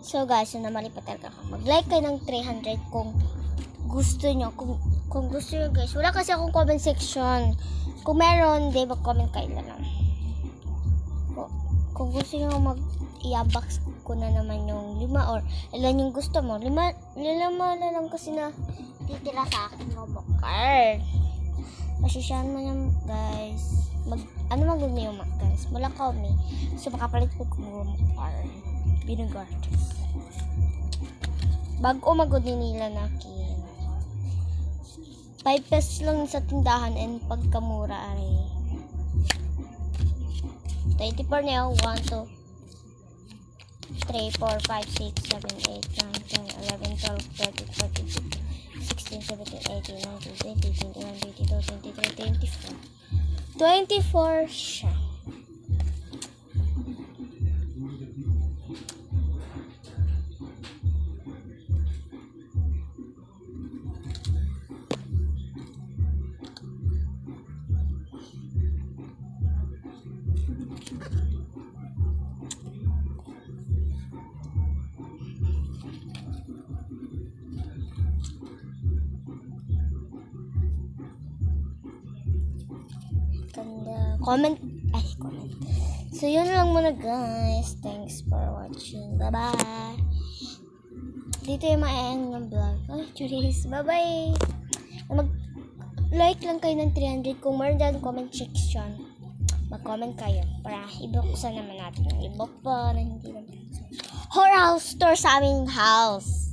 So guys, yun na malipat talaga ako. Mag-like kayo ng 300 kung gusto nyo. Kung gusto nyo guys. Wala kasi akong comment section. Kung meron, di mag-comment kayo na lang. Kung gusto nyo i-unbox ko na naman yung 5 or ilan yung gusto mo. 5 na lang kasi na titira sa akin Momo card. Pasisyahan mo yan guys. Mag-good na yung guys. Wala kami. So makapalit ko kung Momo card. Binagartas. Bago mag-good nila nakin. 5 pesos lang sa tindahan and pagkamura ay 24 na yun. 1, 2, 3, 4, 5, 6, 7, 8, 9, 10, 11, 12, 13, 14, 16, 17, 18, 19, 20, 21, 22, 23, 24 siya. Comment. So, yun lang muna guys. Thanks for watching. Bye-bye. Dito yung ma-end ng vlog. Ay, churis. Bye-bye. Mag-like lang kayo ng 300. Kung meron dyan comment section, mag-comment kayo para ibuksan naman natin yung iba pa na hindi naman. Horror house tour sa aming house.